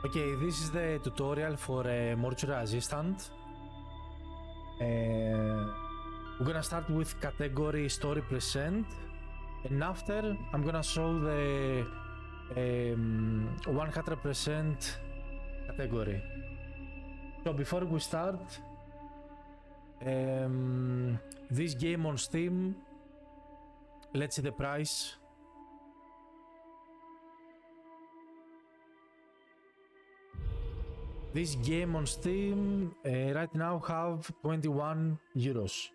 Okay, this is the tutorial for Mortuary Assistant. We're gonna start with category story present, and after I'm gonna show the 100% category. So before we start, this game on Steam, let's see the price. This game on Steam right now have 21 euros,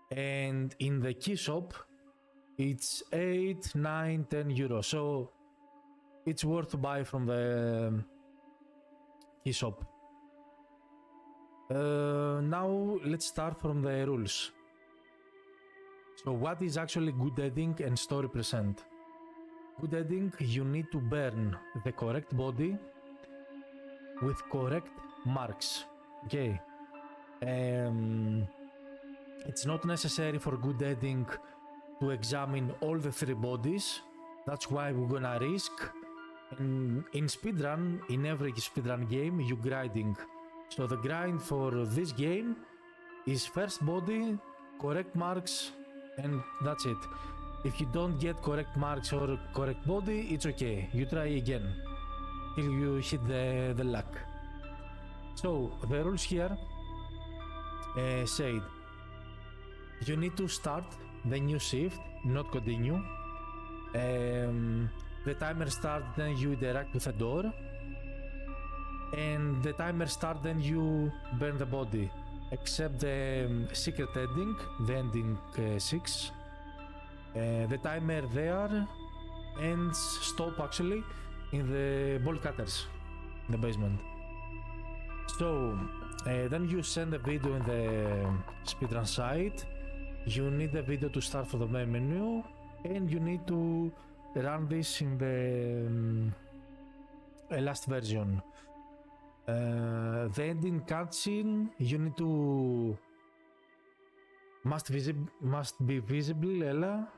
and in the key shop it's 8, 9, 10 euros, so it's worth to buy from the key shop. Now let's start from the rules. So what is actually good editing and story present? Good editing, you need to burn the correct body with correct marks. Okay. It's not necessary for good editing to examine all the 3 bodies. That's why we're gonna risk. In speedrun, in every speedrun game, you grinding. So the grind for this game is first body, correct marks, and that's it. If you don't get correct marks or correct body, it's okay. You try again till you hit the luck. So the rules here said you need to start the new shift, not continue. The timer starts, then you interact with the door, and the timer starts, then you burn the body, except the secret ending, the ending 6. The timer there ends, stop actually, in the bolt cutters in the basement. So then you send the video in the speedrun site. You need the video to start from the main menu, and you need to run this in the last version. The ending cutscene, you need to must be visible, Ella.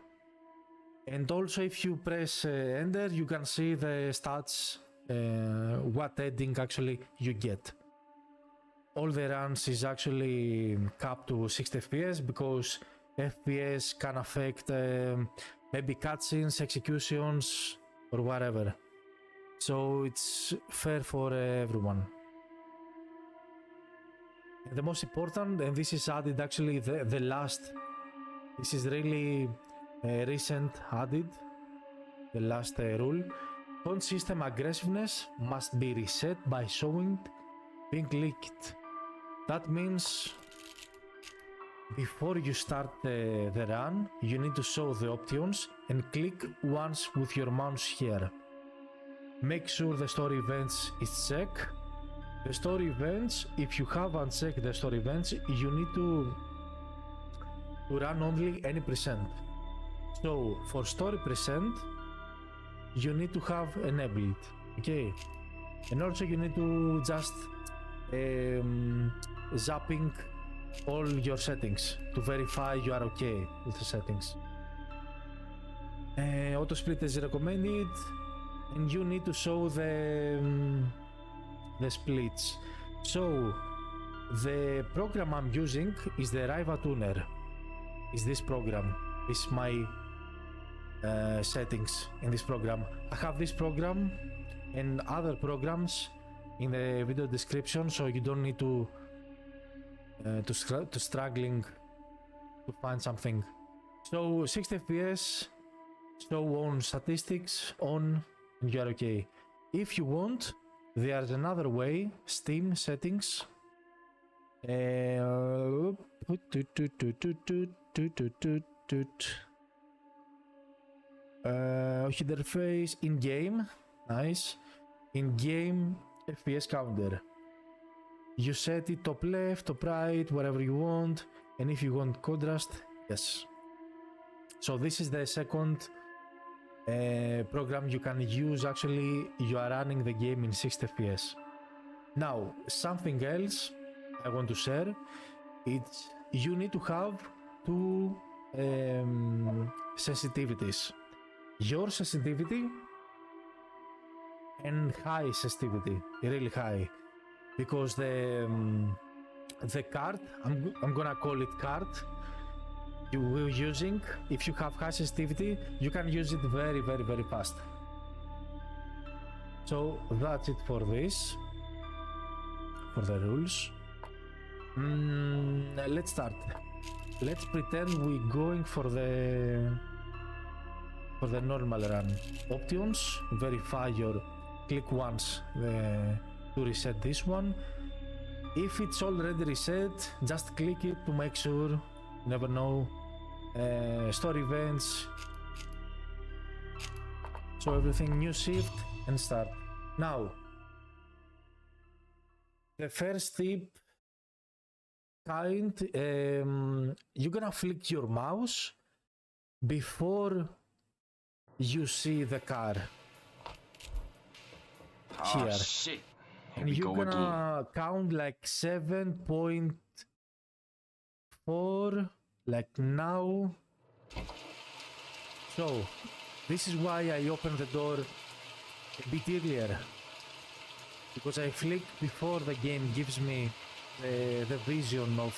And also if you press enter, you can see the stats, what ending actually you get. All the runs is actually capped to 60 FPS because FPS can affect maybe cutscenes, executions, or whatever. So it's fair for everyone. And the most important, and this is added actually the last, this is really recent added, the last rule. Phone system aggressiveness must be reset by showing being clicked. That means before you start the run, you need to show the options and click once with your mouse here. Make sure the story events is checked. The story events, if you have unchecked the story events, you need to run only any percent. So for story present, you need to have enabled, okay? And also you need to just zapping all your settings to verify you are okay with the settings. Auto split is recommended, and you need to show the splits. So the program I'm using is the Riva Tuner. Is this program? This is my settings in this program. I have this program and other programs in the video description, so you don't need to struggling to find something. So 60 FPS, show on statistics on, and you are okay. If you want, there's another way, Steam settings. Interface in game, nice. In game FPS counter. You set it top left, top right, wherever you want, and if you want contrast, yes. So this is the second program you can use. Actually, you are running the game in 60 FPS. Now, something else I want to share, it's you need to have 2 sensitivities. Your sensitivity and high sensitivity, really high, because the card, I'm gonna call it card, you will using, if you have high sensitivity, you can use it very fast. So that's it for this, for the rules. Let's start. Let's pretend we're going for the normal run. Options, verify your click once to reset this one. If it's already reset, just click it to make sure. You never know. Store events. So everything, new shift and start. Now, the first tip, you're gonna flick your mouse before you see the car. Here. Oh shit. And you're gonna count like 7.4, like now. So, this is why I opened the door a bit earlier. Because I flick before the game gives me the vision of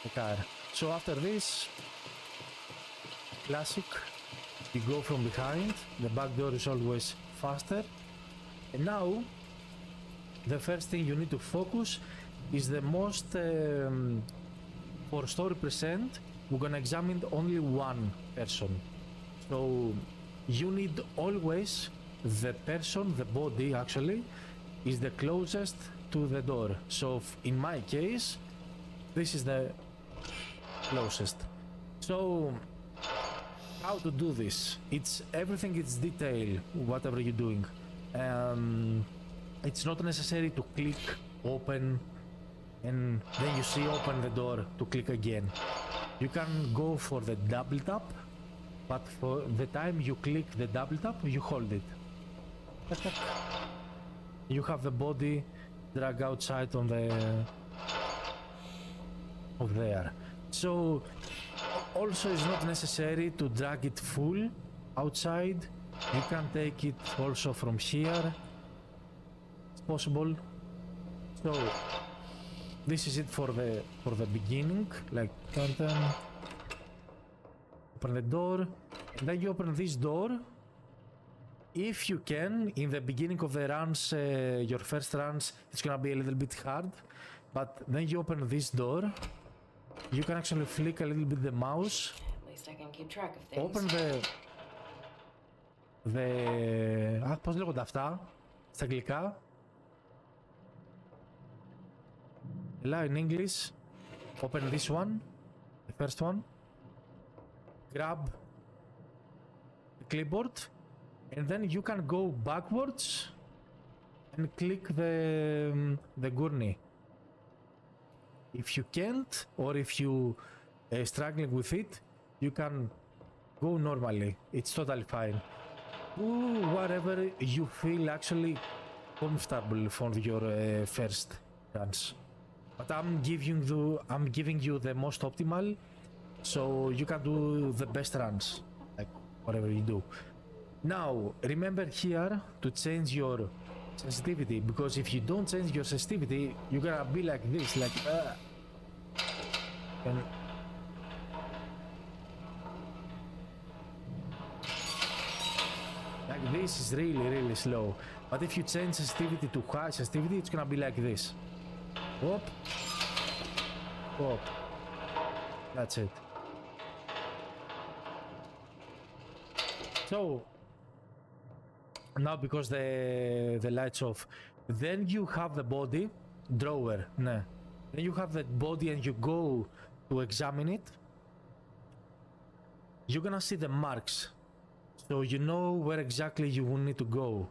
the car. So after this, classic, you go from behind, the back door is always faster. And now, the first thing you need to focus is the most, for story present, we're gonna examine only one person. So you need always the person, the body actually, is the closest to the door. So in my case, this is the closest. So how to do this? It's everything, it's detail, whatever you're doing. It's not necessary to click open and then you see open the door to click again. You can go for the double tap, but for the time you click the double tap, you hold it. You have the body drag outside on the of there. So also it's not necessary to drag it full outside. You can take it also from here. It's possible. So this is it for the beginning. Like open the door, and then you open this door. If you can, in the beginning of the runs, your first runs, it's gonna be a little bit hard, but then you open this door, you can actually flick a little bit the mouse. At least I can keep track of things. Open πώς λέγονται αυτά στα αγγλικά? Έλα, in English. Open this one, the first one. Grab the clipboard. And then you can go backwards and click the gurney. If you can't, or if you struggling with it, you can go normally. It's totally fine. Do whatever you feel actually comfortable for your first runs. But I'm giving you the most optimal, so you can do the best runs, like whatever you do. Now, remember here to change your sensitivity, because if you don't change your sensitivity, you're gonna be like this, like and like this is really slow. But if you change sensitivity to high sensitivity, it's gonna be like this. Whoop, whoop. That's it. So now, because the light's off, then you have the body drawer. Then you have the body and you go to examine it. You're gonna see the marks, so you know where exactly you will need to go.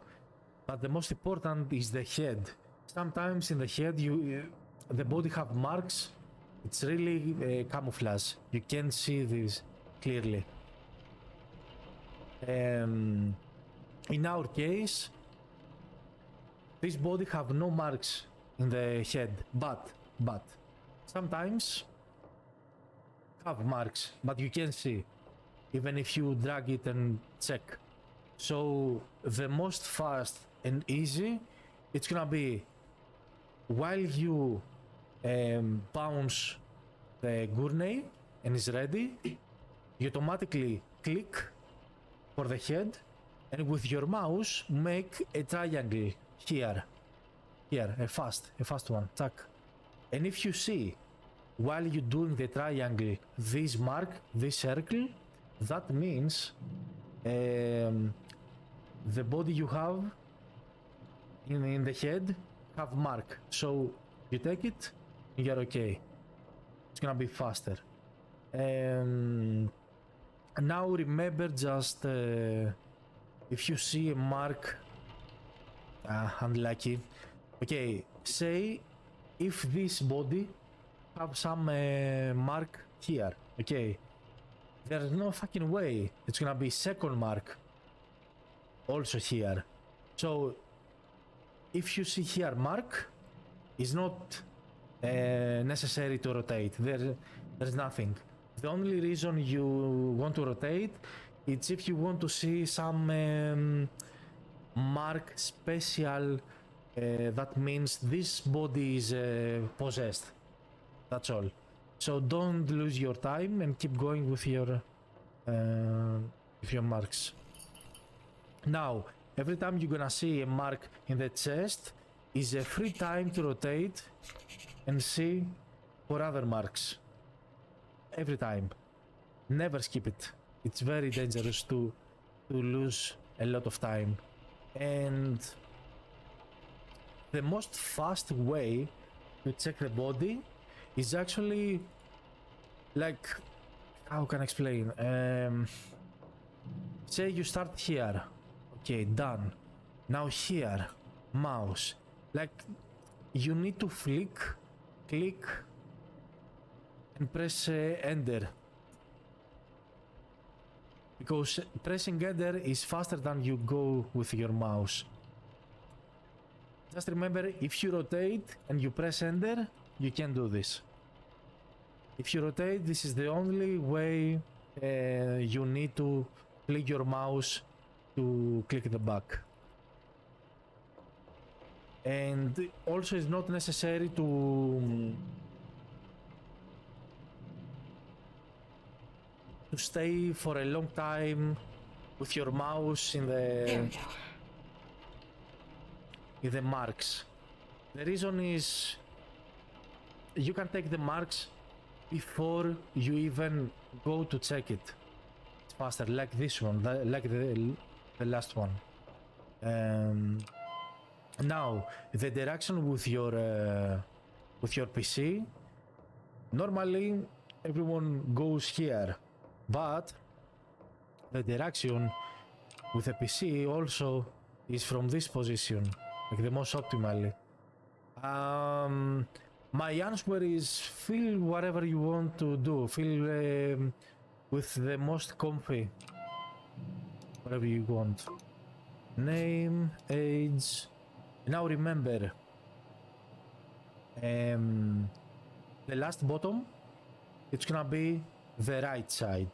But the most important is the head. Sometimes in the head, the body have marks. It's really camouflage. You can't see this clearly. In our case, this body have no marks in the head, but sometimes have marks, but you can see, even if you drag it and check. So the most fast and easy, it's gonna be while you bounce the gurney and is ready, you automatically click for the head and with your mouse make a triangle here, a fast one, tack. And if you see while you're doing the triangle this mark, this circle, that means the body you have in the head have mark. So you take it, you're okay. It's gonna be faster. Now remember just if you see a mark, unlucky. Okay, say if this body have some mark here, okay, there's no fucking way it's gonna be second mark also here. So if you see here mark, it's not necessary to rotate. There's nothing. The only reason you want to rotate, it's if you want to see some mark special, that means this body is possessed. That's all. So don't lose your time and keep going with your marks. Now, every time you're gonna see a mark in the chest is a free time to rotate and see for other marks. Every time. Never skip it. It's very dangerous to lose a lot of time. And the most fast way to check the body is actually like, how can I explain? Say you start here. Okay, done. Now here, mouse. Like you need to click and press enter. Because pressing enter is faster than you go with your mouse. Just remember, if you rotate and you press enter, you can do this. If you rotate, this is the only way you need to click your mouse to click the back. And also it's not necessary to stay for a long time with your mouse in There we go. the marks. The reason is you can take the marks before you even go to check it. It's faster, like this one, like the last one. Now the direction with your PC, normally everyone goes here, but the direction with the PC also is from this position, like the most optimally. My answer is feel whatever you want to do, feel with the most comfy, whatever you want. Name, age. Now remember, the last bottom, it's gonna be the right side.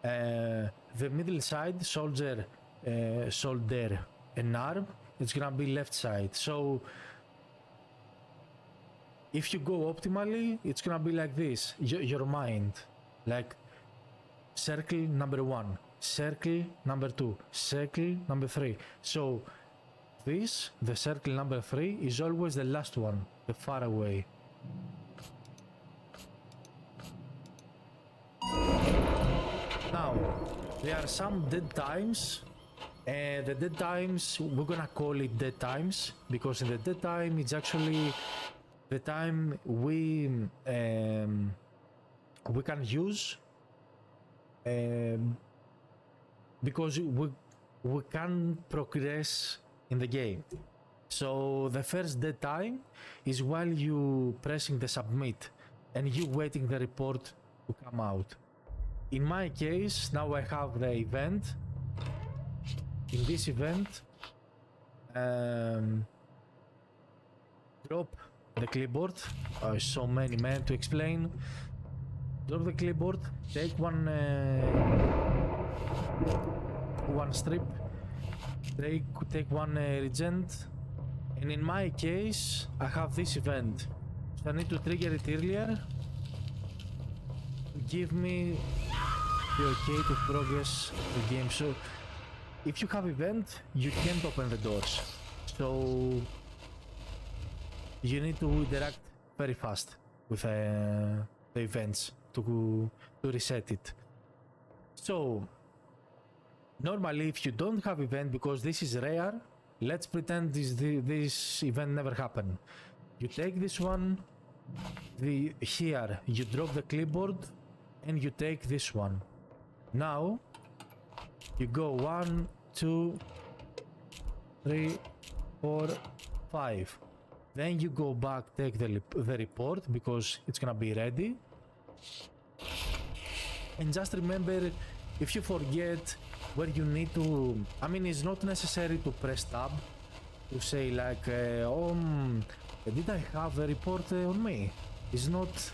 The middle side, shoulder and arm, it's gonna be left side. So if you go optimally, it's gonna be like this. Your mind, like circle number 1, circle number 2, circle number 3. So this, the circle number 3, is always the last one, the far away. Now, there are some dead times. The dead times, we're gonna call it dead times, because in the dead time, it's actually the time we can use because we can progress in the game. So the first dead time is while you pressing the submit and you waiting the report to come out. In my case, now I have the event. In this event, drop the clipboard. So many men to explain. Drop the clipboard, take one one strip, take one regent, and in my case I have this event, so I need to trigger it earlier to give me the okay to progress the game. So if you have event, you can't open the doors, so you need to interact very fast with the events to reset it. So normally if you don't have event, because this is rare, let's pretend this event never happened. You take this one, here you drop the clipboard and you take this one. Now you go 1, 2, 3, 4, 5. Then you go back, take the report because it's gonna be ready. And just remember, if you forget where you need to, I mean, it's not necessary to press tab to say like, did I have a report on me? It's not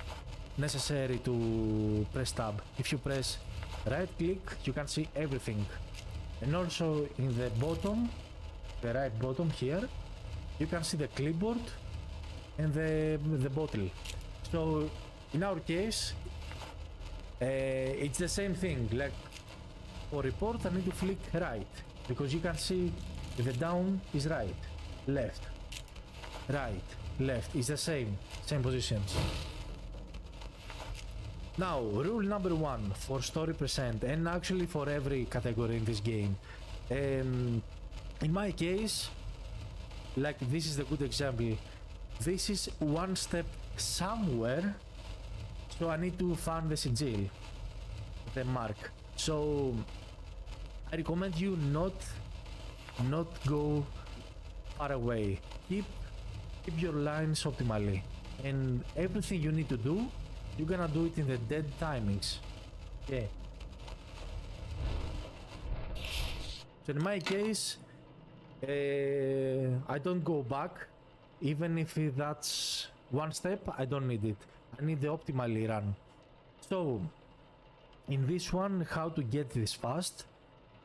necessary to press tab. If you press right click, you can see everything. And also in the bottom, the right bottom here, you can see the clipboard and the bottle. So in our case, it's the same thing. Like for report, I need to flick right because you can see the down is right, left, right, left. It's the same positions. Now, rule number 1 for story percent, and actually for every category in this game. In my case, like this is the good example. This is one step somewhere, so I need to find the sigil, the mark. So I recommend you not go far away. Keep your lines optimally, and everything you need to do, you're gonna do it in the dead timings. Okay. So in my case, I don't go back, even if that's one step. I don't need it. I need the optimally run. So in this one, how to get this fast?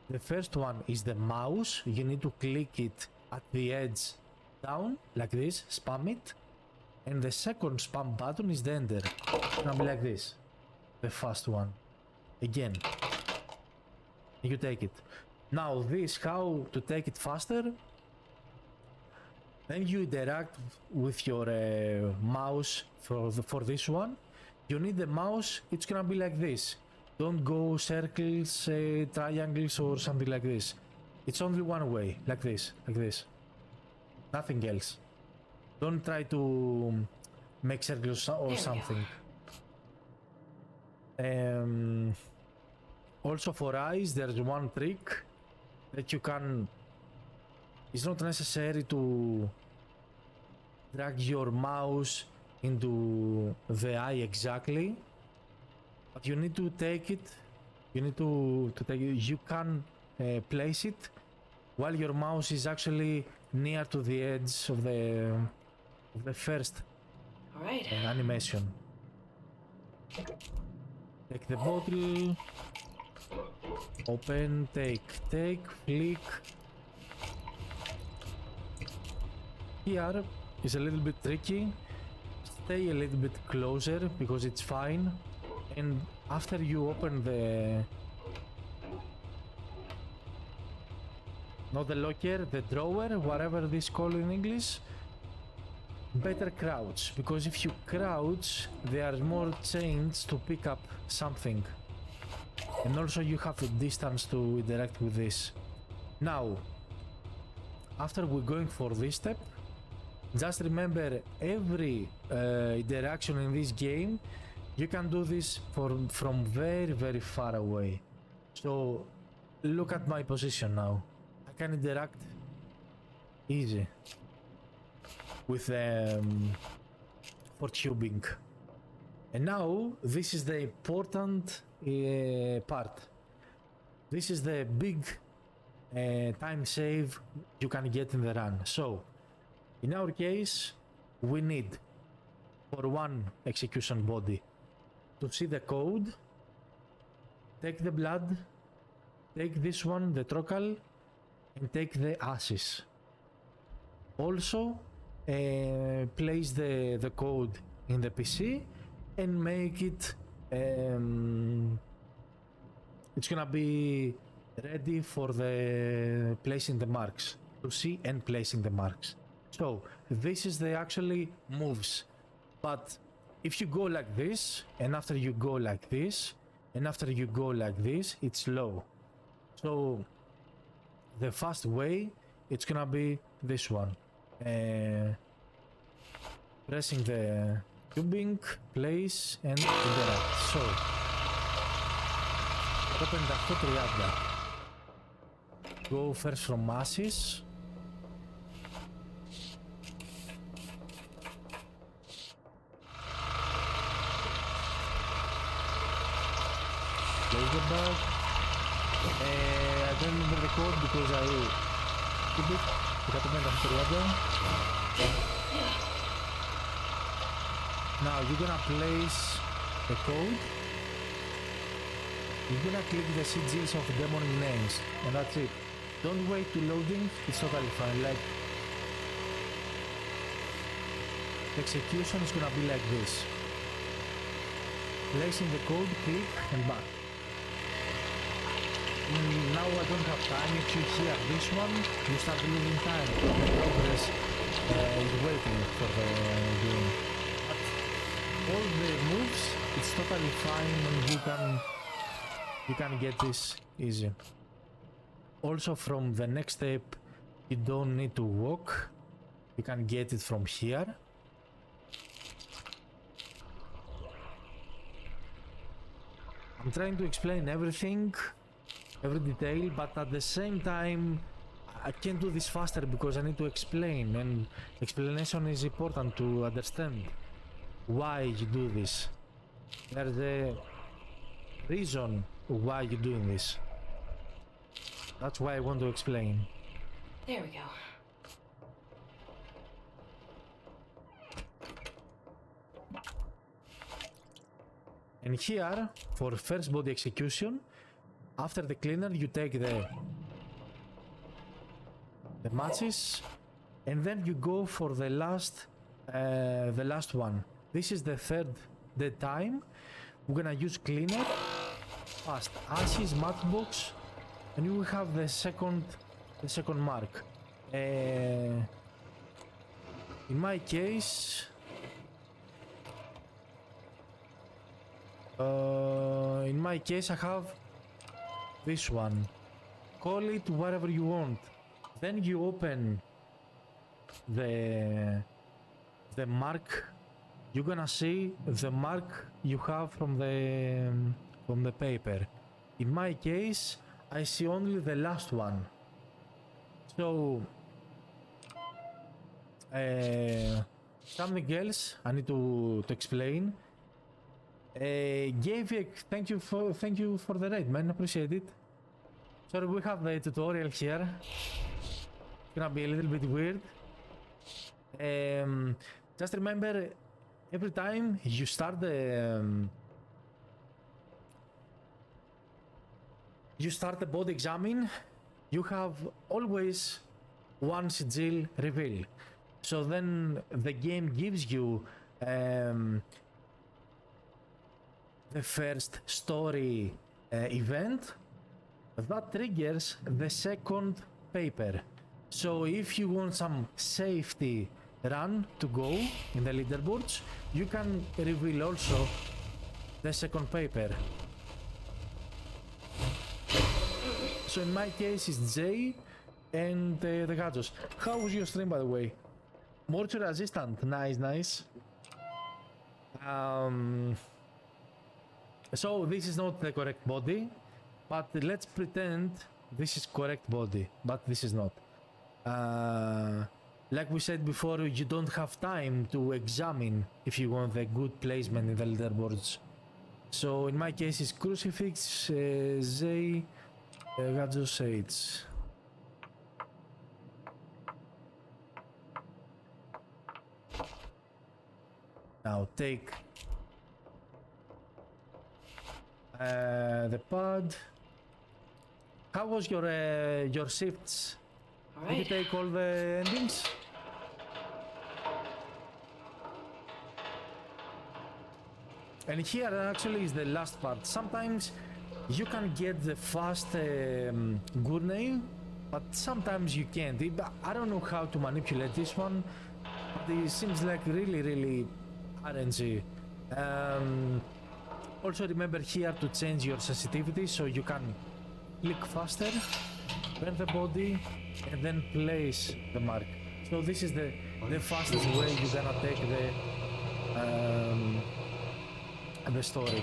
The first one is the mouse. You need to click it at the edge down like this, spam it. And the second spam button is the enter. It's gonna be like this, the fast one. Again, you take it. Now this, how to take it faster? Then you interact with your mouse for this one. You need the mouse, it's gonna be like this. Don't go circles, triangles or something like this. It's only one way, like this, nothing else. Don't try to make circles or something. Also for eyes, there's one trick that you can. It's not necessary to drag your mouse into the eye exactly, but you need to take it. You need to take it. You can place it while your mouse is actually near to the edge of the first animation. Take the bottle, open, take, flick. Here is a little bit tricky. Stay a little bit closer because it's fine. And after you open not the locker, the drawer, whatever this called in English, better crouch, because if you crouch, there are more chance to pick up something. And also you have the distance to interact with this. Now, after we're going for this step, just remember every interaction in this game, you can do this from very, very far away. So look at my position now. I can interact easy with for tubing. And now this is the important part. This is the big time save you can get in the run. So in our case, we need for one execution body to see the code, take the blood, take this one, the trocal, and take the ashes. Also, place the code in the PC and make it it's gonna be ready for the placing the marks, to see and placing the marks. So this is the actually moves, but if you go like this and after you go like this and after you go like this, it's slow. So the fast way, it's gonna be this one. Pressing the cubing, place and interact. So 158-30. Go first from masses. Place the bag. I don't remember the code because I keep it. 158-30. Now you're gonna place the code. You're gonna click the sigils of demon names and that's it. Don't wait to loading, it's totally fine. Like the execution is gonna be like this. Placing the code, click and back. Now I don't have time. If you hear this one, you start losing time. The progress is waiting for the game. But all the moves, it's totally fine and you can get this easy. Also from the next step, you don't need to walk. You can get it from here. I'm trying to explain everything, every detail, but at the same time, I can't do this faster because I need to explain, and explanation is important to understand why you do this. There's a reason why you're doing this. That's why I want to explain. There we go. And here, for first body execution, after the cleaner, you take the matches, and then you go for the last one. This is the third dead time. We're gonna use cleaner, fast ashes, matchbox, and you will have the second mark. In my case, I have this one. Call it whatever you want. Then you open the mark. You're gonna see the mark you have from the paper. In my case, I see only the last one. So something else I need to explain. Gavik, thank you for the raid, man. Appreciate it. Sorry, we have the tutorial here. It's gonna be a little bit weird. Just remember, every time you start the body examine, you have always one sigil reveal. So then the game gives you the first story event that triggers the second paper. So if you want some safety run to go in the leaderboards, you can reveal also the second paper. So in my case it's Jay and the Gadgets. How was your stream, by the way? Mortuary assistant, nice. So this is not the correct body, but let's pretend this is correct body, but this is not. Like we said before, you don't have time to examine if you want the good placement in the leaderboards. So in my case it's Crucifix, Zay, Gadget Sage. Now take the pad, how was your shifts? All Did you right. take all the endings? And here actually is the last part. Sometimes you can get the fast gurney, but sometimes you can't. I don't know how to manipulate this one, but it seems like really RNG. Also remember here to change your sensitivity so you can click faster, burn the body, and then place the mark. So this is the fastest way you're gonna take the story.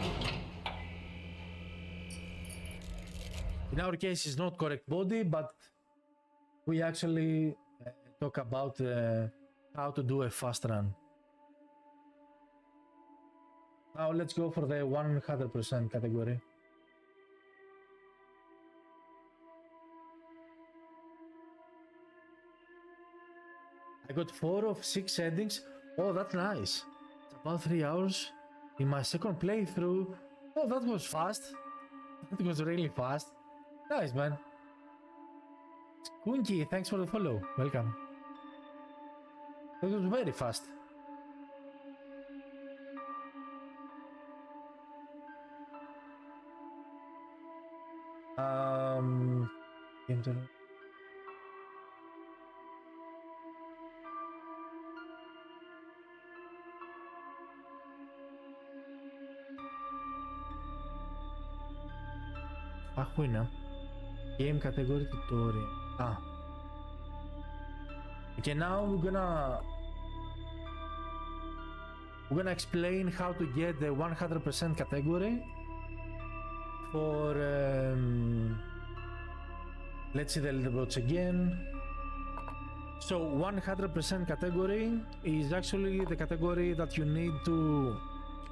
In our case, it's not correct body, but we actually talk about how to do a fast run. Now let's go for the 100% category. I got 4 of 6 endings. Oh, that's nice. It's about 3 hours. In my second playthrough. Oh, that was fast. That was really fast. Nice, man. Kunki, thanks for the follow. Welcome. That was very fast. Αχού είναι. Game category tutorial. Ah. Okay, now we're gonna explain how to get the 100% category for let's see the leaderboards again. So 100% category is actually the category that you need to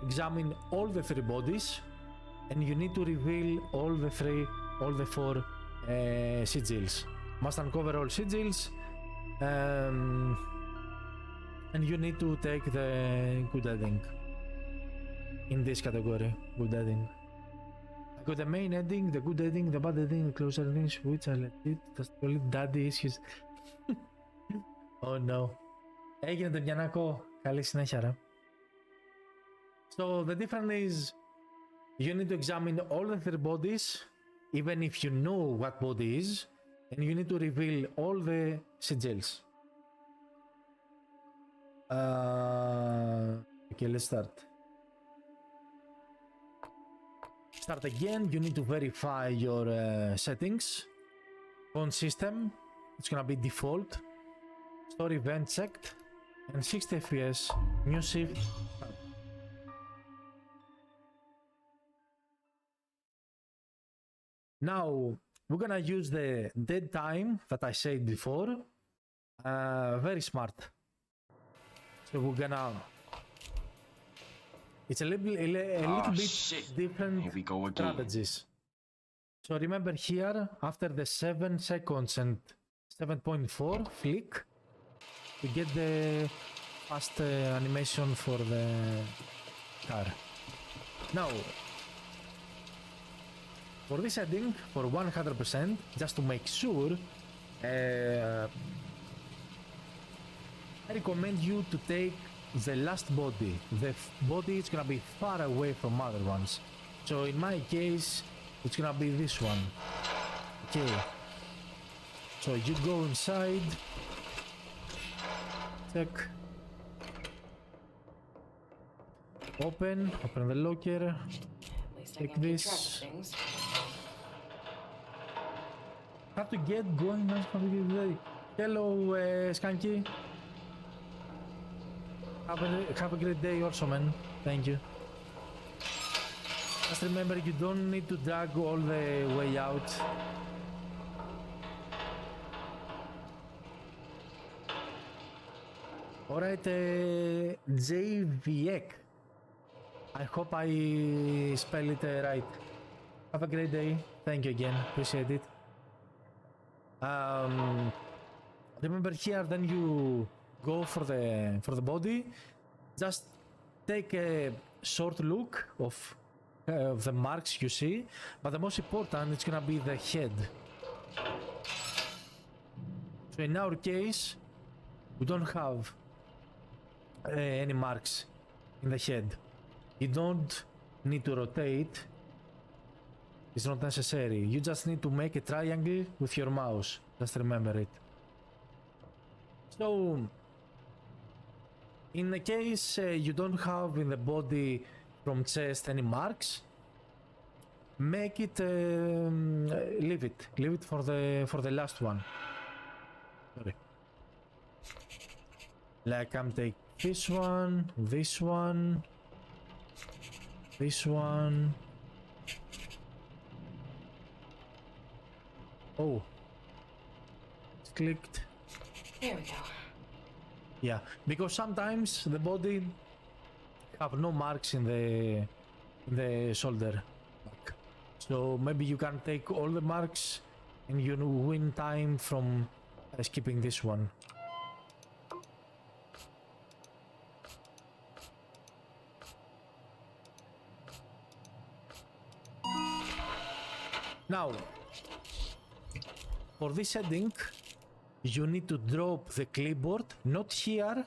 examine all the 3 bodies, and you need to reveal all the 4 sigils. Must uncover all sigils, and you need to take the good ending in this category. Good ending. I got the main ending, the good ending, the bad ending, the closer endings, which are legit. Just only daddy issues. Oh no. Έγινε το Γιαννάκο. Καλή συνέχεια ρε. So the difference is you need to examine all the 3 bodies, even if you know what body is, and you need to reveal all the sigils. Okay, let's start. Start again. You need to verify your settings. Phone system, it's gonna be default. Story event checked, and 60 FPS. New shift. Now we're gonna use the dead time that I said before. Very smart. So we're gonna. It's a little bit shit. different Here we go again. strategies. So remember here, after the 7 seconds and 7.4 flick, you get the fast animation for the car. Now, for this setting, for 100%, just to make sure, I recommend you to take the last body. The body is gonna be far away from other ones. So in my case, it's gonna be this one. Okay. So you go inside. Check. Open the locker. At least I Take can keep this. track of things. Have to get going now. Hello, Skanky. Have a great day also, man. Thank you. Just remember, you don't need to drag all the way out. Alright, JVX. I hope I spell it right. Have a great day. Thank you again. Appreciate it. Remember here, then you go for the body. Just take a short look of the marks you see, but the most important it's gonna be the head. So in our case, we don't have any marks in the head. You don't need to rotate. It's not necessary. You just need to make a triangle with your mouse. Just remember it. So, in the case you don't have in the body from chest any marks, make it, leave it for the last one. Sorry. Like I'm take this one, this one, this one. Oh, it's clicked. There we go. Yeah, because sometimes the body have no marks in the shoulder. So maybe you can take all the marks and you win time from skipping this one. Now, for this setting, you need to drop the clipboard, not here,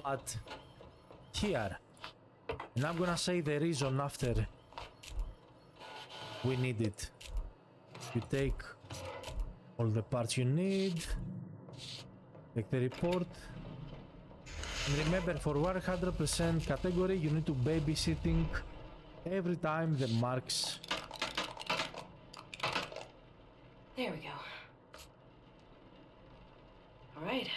but here. And I'm gonna say the reason after we need it. You take all the parts you need, take the report, and remember for 100% category you need to babysitting every time the marks. There we go. All right.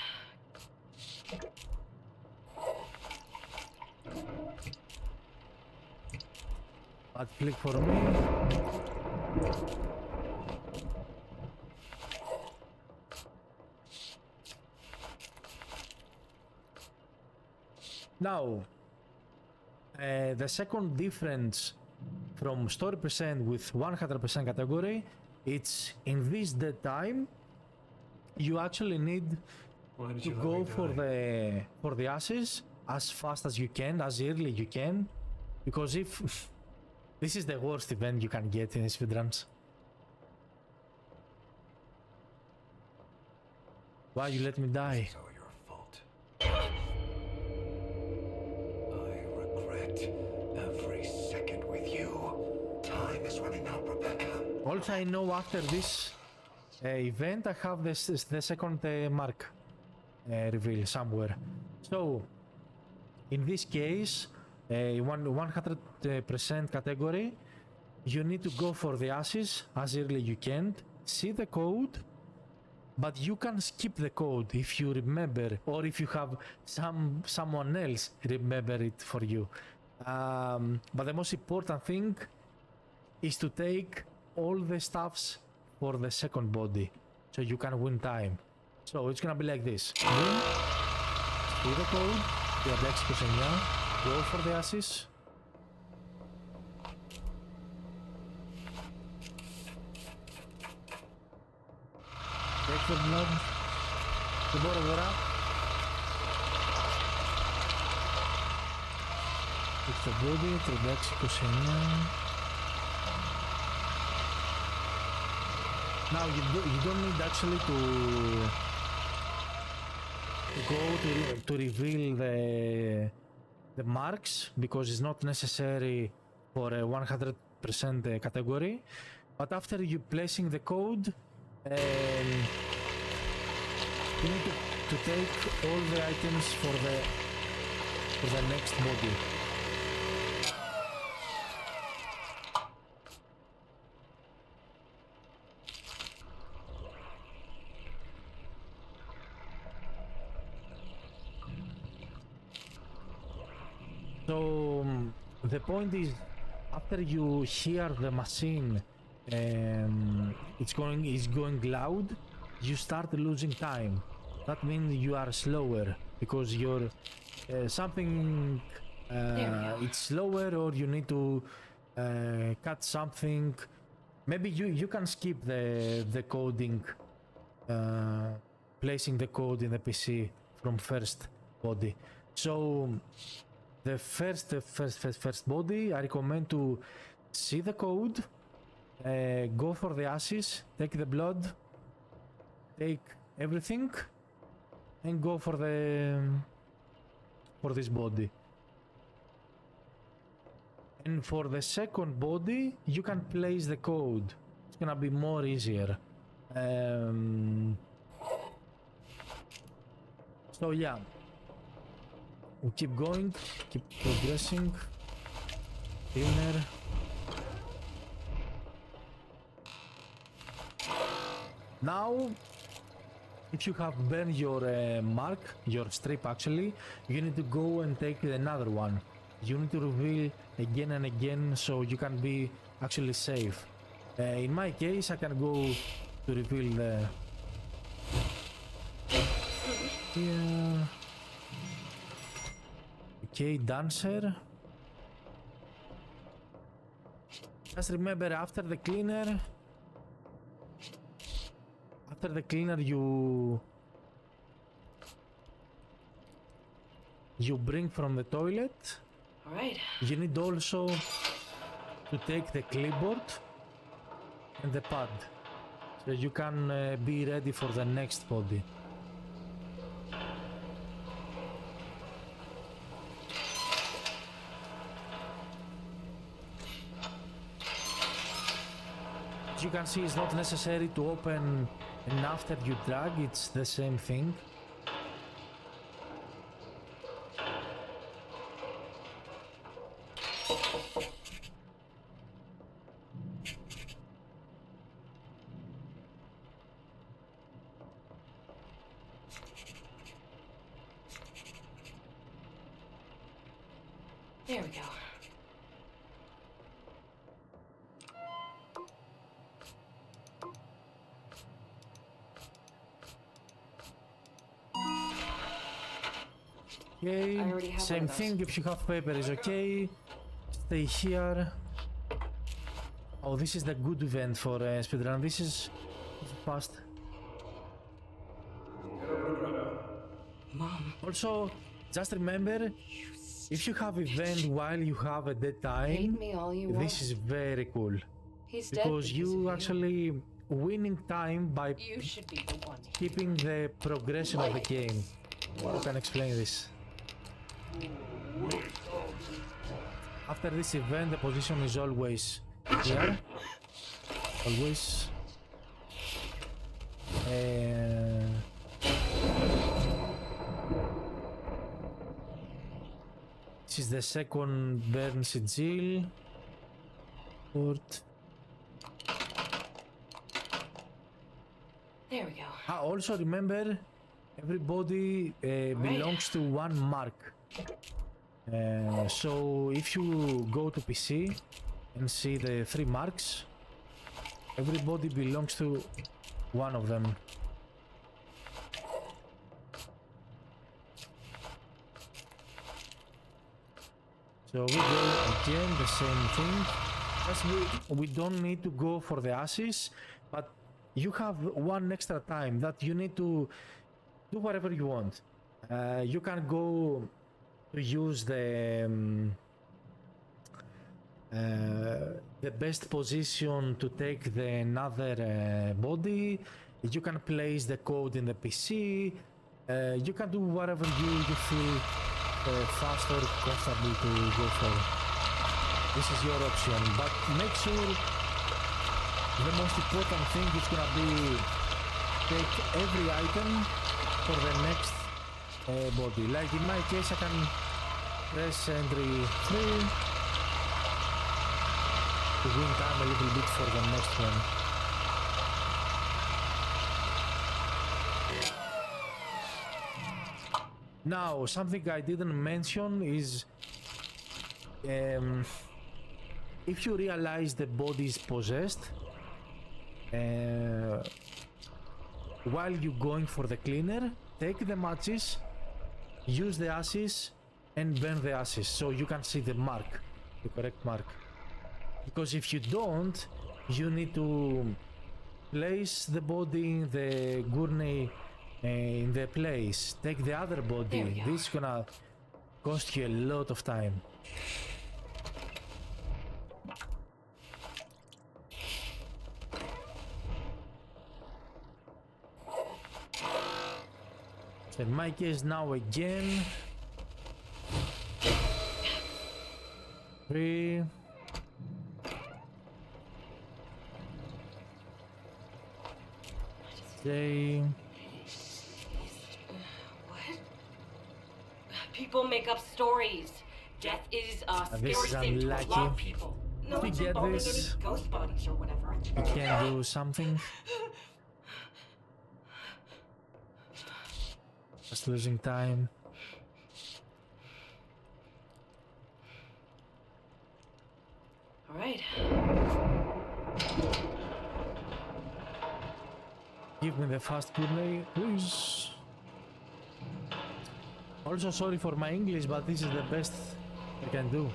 But click for me. Now, the second difference from story percent with 100% category, it's in this dead time, you actually need to go for the ashes as fast as you can, as early you can, because if this is the worst event you can get in speedruns. Why you let me die? So your fault. I regret every second with you. Time is running out, Rebecca. Also, I know after this event I have the second mark reveal somewhere. So, in this case, 100% category, you need to go for the ashes as early you can, see the code, but you can skip the code if you remember, or if you have someone else remember it for you. But the most important thing is to take all the stuffs for the second body, so you can win time. So it's gonna be like this. Win, see the code, 36-29, go for the ashes. Take the blood. Δεν μπορώ τώρα. Take the body, 36-29. Now you don't need actually to go to reveal the marks, because it's not necessary for a 100% category. But after you placing the code, you need to take all the items for the next body. So the point is, after you hear the machine it's going loud, you start losing time. That means you are slower because you're something it's slower, or you need to cut something. Maybe you can skip the coding, placing the code in the PC from first body. So the first body, I recommend to see the code, go for the ashes, take the blood, take everything and go for this body. And for the second body, you can place the code. It's gonna be more easier. So yeah, we keep going, keep progressing. Cleaner. Now, if you have burned your mark, your strip actually, you need to go and take another one. You need to reveal again and again so you can be actually safe. In my case, I can go to reveal the... Yeah. Okay, dancer. Just remember, after the cleaner, you bring from the toilet. All right. You need also to take the clipboard and the pad, so you can be ready for the next body. As you can see, it's not necessary to open and after you drag, it's the same thing. There we go. Okay, I already have same one of those. thing, if you have paper is okay. Stay here. Oh, this is the good event for speedrun. This is fast. Mom. Also, just remember, if you have event while you have a dead time, Hate me all you want. this is very cool. He's dead Because you of actually winning time by You should be the one. keeping the progression of the game. I can explain this. After this event, the position is always here. Always. This is the second burn sigil. Port. There we go. Also remember, everybody belongs to one mark. So if you go to PC and see the 3 marks, everybody belongs to one of them. So we go again, the same thing. Just we don't need to go for the ashes, but you have one extra time that you need to do whatever you want. You can go to use the best position to take the another body. You can place the code in the PC. You can do whatever you feel fast or comfortable to go for. This is your option, but make sure the most important thing is gonna be take every item for the next body. Like in my case, I can press entry 3 to win time a little bit for the next one. Now, something I didn't mention is if you realize the body is possessed while you're going for the cleaner, take the matches, use the ashes and burn the ashes so you can see the mark, the correct mark. Because if you don't, you need to place the body in the gurney in the place, take the other body. This is gonna cost you a lot of time. In my case now again. 3. Say. What? People make up stories. Death is a This scary is thing to a unlucky. lot of people. No If we one's get involving this, any ghost bodies or whatever. we can do something. Just losing time. All right. Give me the fast food name, please. Also sorry for my English, but this is the best I can do.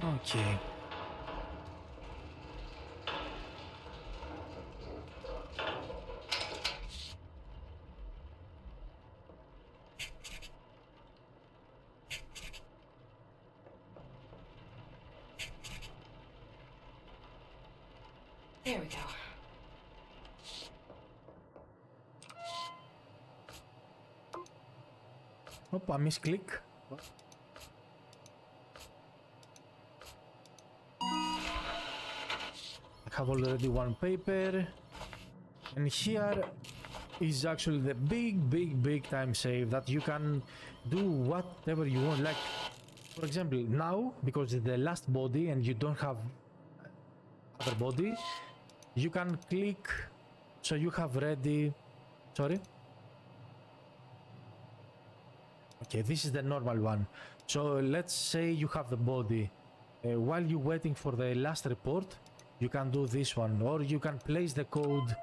Okay. There we go. Oh, I misclick. I have already one paper. And here is actually the big time save that you can do whatever you want. Like, for example, now, because it's the last body and you don't have other body, you can click, so you have ready. Sorry. Okay, this is the normal one. So let's say you have the body. While you're waiting for the last report, you can do this one, or you can place the code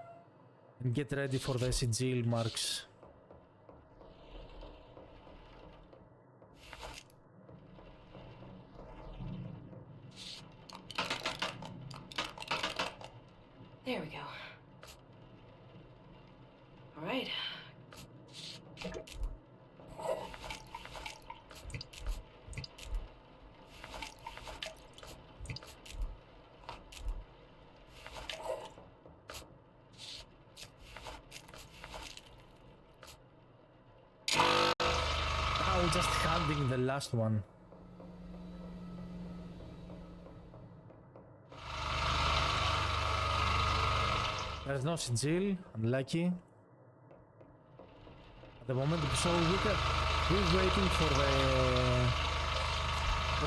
and get ready for the sigil marks. There we go. All right. Now just handing the last one. There's no sigil, unlucky. At the moment, so we're waiting for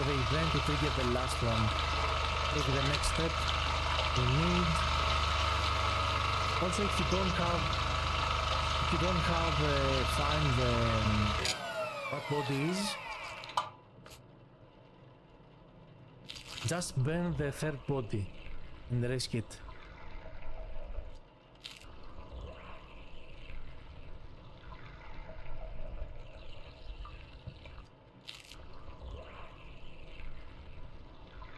the event to trigger the last one. Take the next step we need. Also, if you don't have find what body is, just burn the third body and risk it.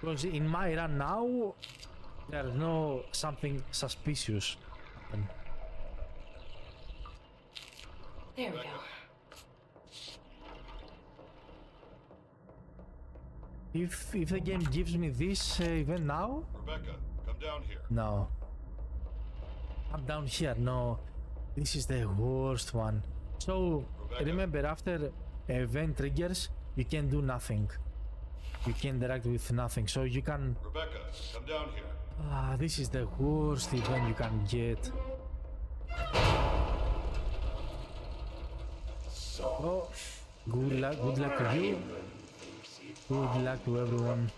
Because in my run now, there's no something suspicious happen. There we go. If the game gives me this event now, Rebecca, come down here. no. I'm down here, no. This is the worst one. So Rebecca. remember, after event triggers, you can do nothing. You can interact with nothing, so you can. Rebecca, come down here. This is the worst event you can get. Oh, good luck to you. Good luck to everyone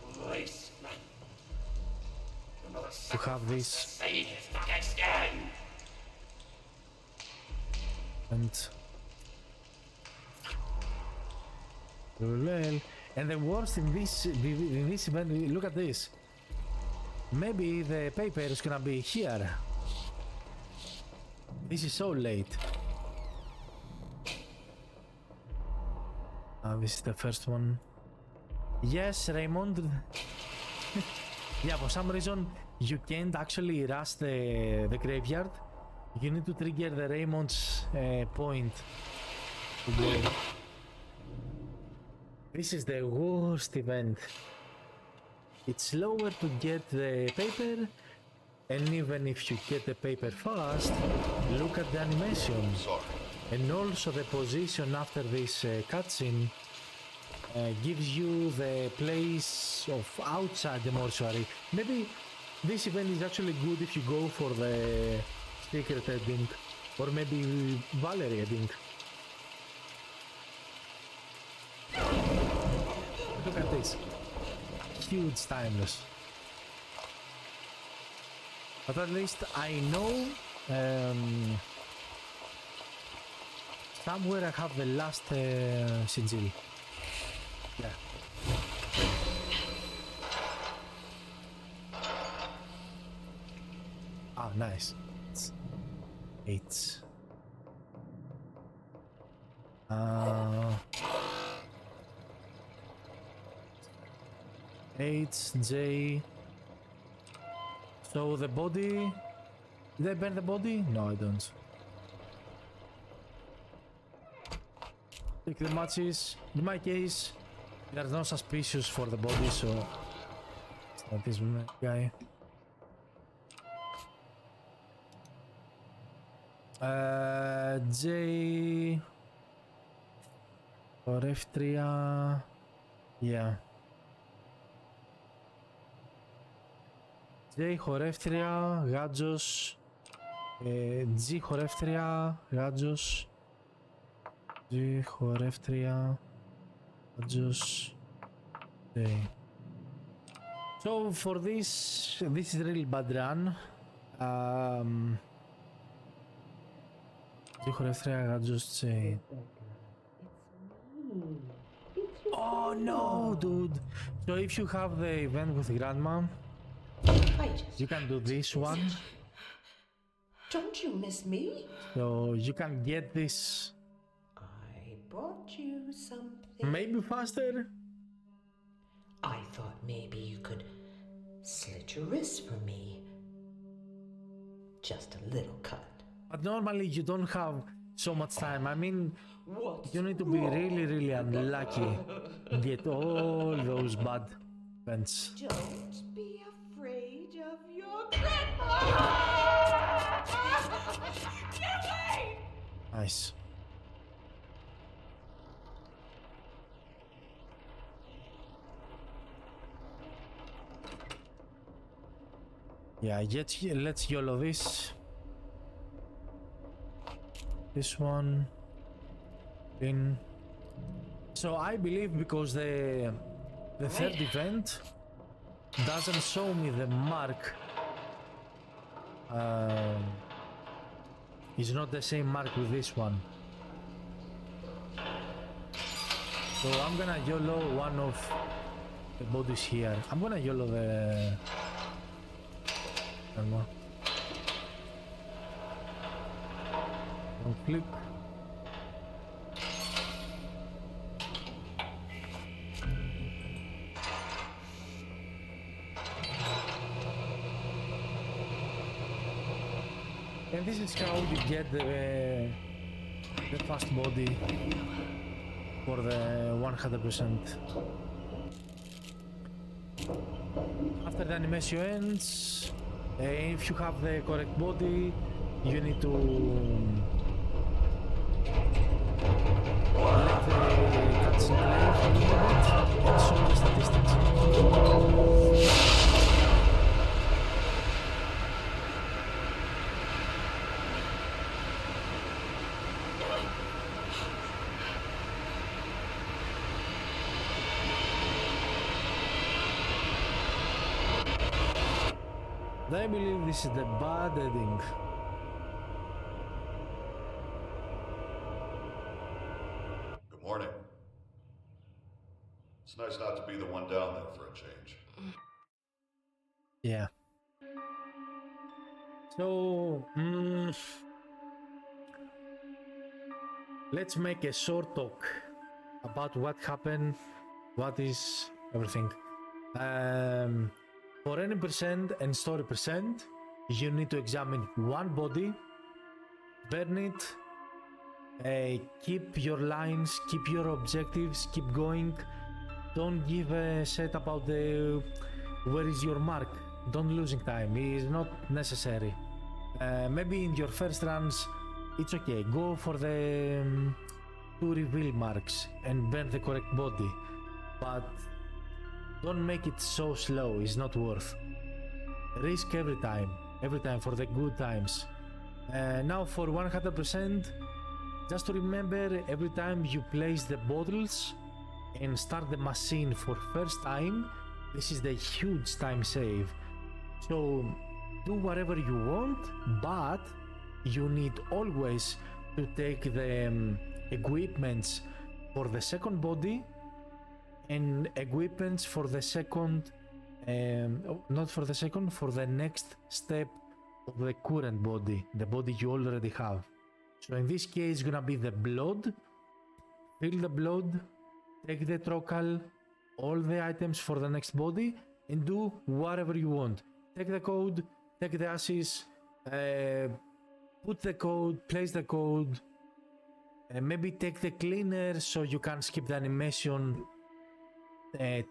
to have this. And and the worst in this event, look at this. Maybe the paper is gonna be here. This is so late. This is the first one. Yes, Raymond. Yeah, for some reason you can't actually rush the graveyard. You need to trigger the Raymond's point. This is the worst event. It's slower to get the paper, and even if you get the paper fast, look at the animation. Sorry. And also the position after this cutscene gives you the place of outside the mortuary. Maybe this event is actually good if you go for the secret ending, or maybe Valerie ending. Look at this. Huge timeless. But at least I know somewhere I have the last sigil. Yeah. Ah, nice. It's 8J. So the body. Did I burn the body? No, I don't. Take the matches. In my case, there's no suspicious for the body, so it's not this guy. J or F3. Yeah. J χορεύτρια, γάτζος, G χορεύτρια, γάτζος, G χορεύτρια, γάτζος, J. So for this is really bad run. G χορεύτρια, γάτζος, J. Oh no, dude! So if you have the event with grandma, you can do this one. Don't you miss me? So you can get this I brought you something. maybe faster. I thought maybe you could slit your wrist for me. Just a little cut. But normally you don't have so much time. I mean, What's you need to be really, really unlucky and get all those bad events. Don't be afraid of your grandma! Get away! Nice. Yeah, let's YOLO this. This one. In. So I believe because the third event doesn't show me the mark. It's not the same mark with this one. So I'm gonna YOLO one of the bodies here. I'm gonna YOLO the. Don't click. And this is how you get the fast body for the 100%. After the animation ends, if you have the correct body, you need to let the cutscene play for a little bit and show the statistics. I believe this is the bad ending. Good morning. It's nice not to be the one down there for a change. Yeah. So, let's make a short talk about what happened, what is everything. For any percent and story percent, you need to examine one body, burn it, keep your lines, keep your objectives, keep going, don't give a set about the where is your mark. Don't losing time. It is not necessary. Maybe in your first runs, it's okay. Go for the 2 reveal marks and burn the correct body, but don't make it so slow. It's not worth. Risk every time for the good times. Now for 100%, just to remember, every time you place the bottles and start the machine for first time, this is the huge time save. So do whatever you want, but you need always to take the equipments for the second body and equipments for the second, not for the second, for the next step of the current body, the body you already have. So in this case, it's gonna be the blood. Fill the blood, take the trocal, all the items for the next body, and do whatever you want. Take the code, take the ashes, put the code, place the code, maybe take the cleaner so you can skip the animation,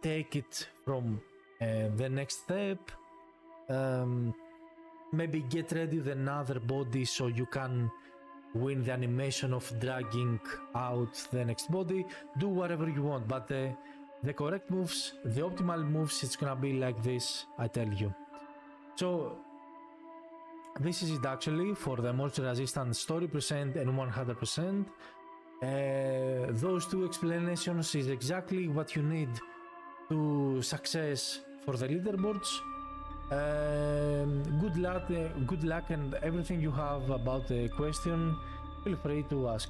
take it from the next step, maybe get ready with another body so you can win the animation of dragging out the next body. Do whatever you want, but the correct moves, the optimal moves, it's gonna be like this, I tell you. So this is it actually for the Mortuary Resistance story percent and 100%. Those two explanations is exactly what you need to success for the leaderboards. Good luck and everything you have about the question, feel free to ask.